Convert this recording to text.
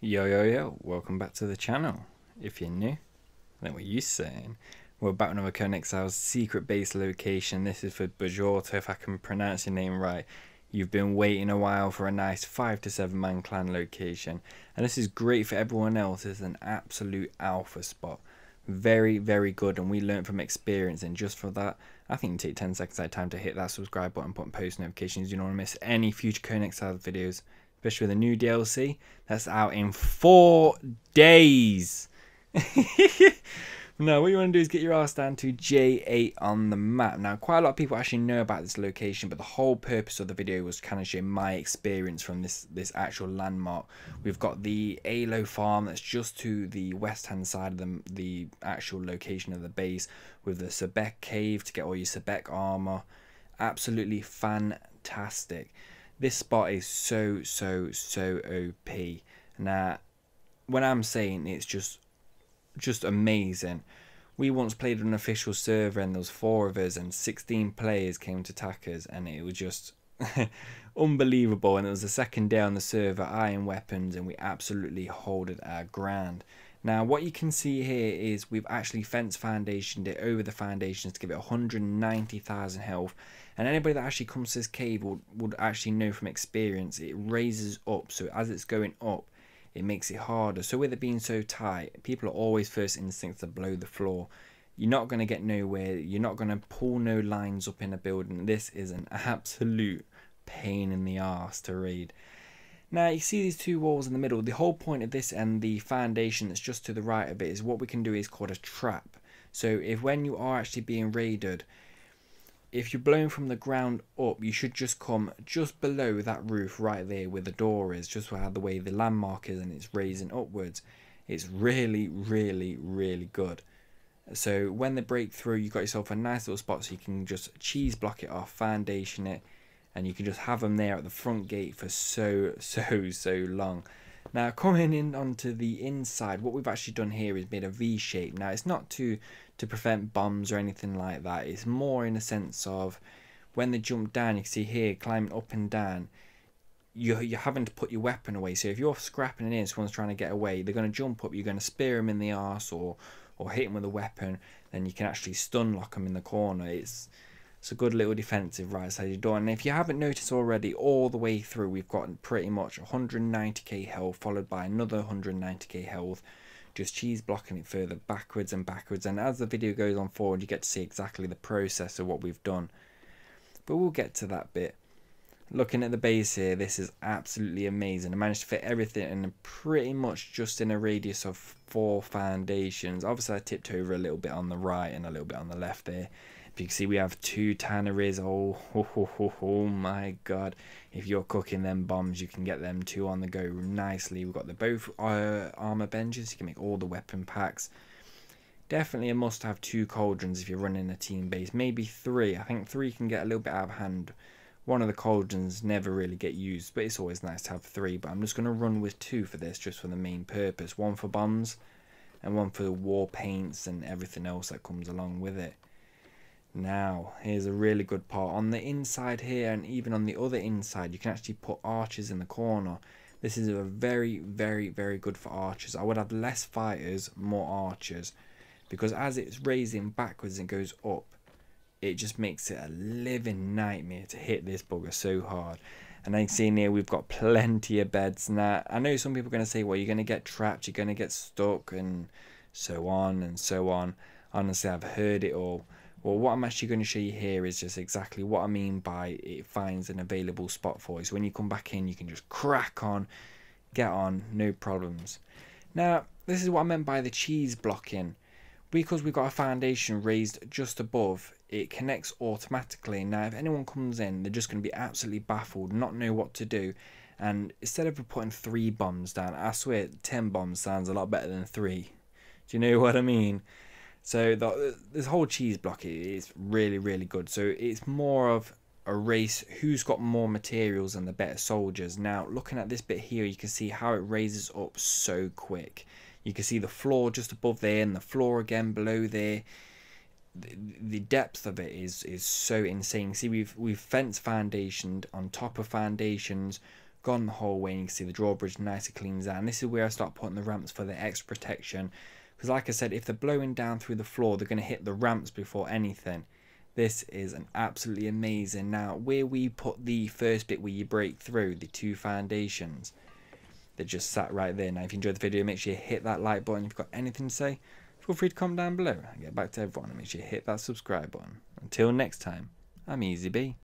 Yo, welcome back to the channel. If you're new, then what are you saying? We're back with another Conan Exiles secret base location. This is for Bajorta, if I can pronounce your name right. You've been waiting a while for a nice 5 to 7 man clan location. And this is great for everyone else. It's an absolute alpha spot. Very, very good, and we learned from experience, and just for that, I think you take 10 seconds at a time to hit that subscribe button, put on post notifications. You don't want to miss any future Conan Exiles videos, especially with a new DLC that's out in 4 days. Now, what you want to do is get your ass down to J8 on the map. Now, quite a lot of people actually know about this location, but the whole purpose of the video was kind of share my experience from this actual landmark. We've got the Alo farm that's just to the west-hand side of the actual location of the base, with the Sebek cave to get all your Sebek armor. Absolutely fantastic. This spot is so OP. Now, when I'm saying it's just amazing. We once played on an official server and there was 4 of us and 16 players came to attack us, and it was just unbelievable. And it was the second day on the server, iron weapons, and we absolutely holded our ground. Now what you can see here is we've actually fence foundationed it over the foundations to give it 190,000 health, and anybody that actually comes to this cave would actually know from experience it raises up, so as it's going up it makes it harder. So with it being so tight, people are always first instincts to blow the floor. You're not going to get nowhere. You're not going to pull no lines up in a building. This is an absolute pain in the arse to raid. Now you see these 2 walls in the middle. The whole point of this and the foundation that's just to the right of it is what we can do is called a trap. So if when you are actually being raided, if you're blown from the ground up, you should just come just below that roof right there where the door is, just how the way the landmark is, and it's raising upwards. It's really good. So when they break through, you got yourself a nice little spot so you can just cheese block it off, foundation it, and you can just have them there at the front gate for so long. Now coming in onto the inside, what we've actually done here is made a V shape. Now it's not to prevent bombs or anything like that. It's more in a sense of when they jump down, you can see here climbing up and down, you're having to put your weapon away. So if you're scrapping it in, someone's trying to get away, they're going to jump up, you're going to spear them in the arse or hit them with a weapon, then you can actually stun lock them in the corner. It's a good little defensive right side of your door. And if you haven't noticed already, all the way through we've got pretty much 190k health followed by another 190k health, just cheese blocking it further backwards and backwards. And as the video goes on forward, you get to see exactly the process of what we've done, but we'll get to that bit. Looking at the base here, this is absolutely amazing. I managed to fit everything in pretty much just in a radius of 4 foundations. Obviously I tipped over a little bit on the right and a little bit on the left there. You can see we have 2 tanneries. Oh my god, if you're cooking them bombs, you can get them 2 on the go nicely. We've got the both armor benches, you can make all the weapon packs. Definitely a must have 2 cauldrons if you're running a team base, maybe 3. I think 3 can get a little bit out of hand. One of the cauldrons never really get used, but it's always nice to have 3. But I'm just going to run with 2 for this, just for the main purpose. 1 for bombs and 1 for war paints and everything else that comes along with it. Now here's a really good part. On the inside here and even on the other inside, you can actually put archers in the corner. This is a very good for archers. I would have less fighters, more archers, because as it's raising backwards and goes up, it just makes it a living nightmare to hit this bugger so hard. And I can see in here we've got plenty of beds. Now I know some people are going to say, well, you're going to get trapped, you're going to get stuck, and so on and so on. Honestly, I've heard it all. Well, what I'm actually going to show you here is just exactly what I mean by it finds an available spot for you. So when you come back in, you can just crack on, get on, no problems. Now, this is what I meant by the cheese blocking. Because we've got a foundation raised just above, it connects automatically. Now, if anyone comes in, they're just going to be absolutely baffled, not know what to do. And instead of putting 3 bombs down, I swear 10 bombs sounds a lot better than 3. Do you know what I mean? So this whole cheese block is really good. So it's more of a race who's got more materials and the better soldiers. Now looking at this bit here, you can see how it raises up so quick. You can see the floor just above there and the floor again below there. The depth of it is so insane. See, we've fence foundationed on top of foundations, gone the whole way, and you can see the drawbridge nicely cleans out. And this is where I start putting the ramps for the extra protection, because like I said, if they're blowing down through the floor, they're going to hit the ramps before anything. This is an absolutely amazing. Now, where we put the first bit where you break through, the 2 foundations, they're just sat right there. Now, if you enjoyed the video, make sure you hit that like button. If you've got anything to say, feel free to comment down below. I'll get back to everyone, and make sure you hit that subscribe button. Until next time, I'm EzyB.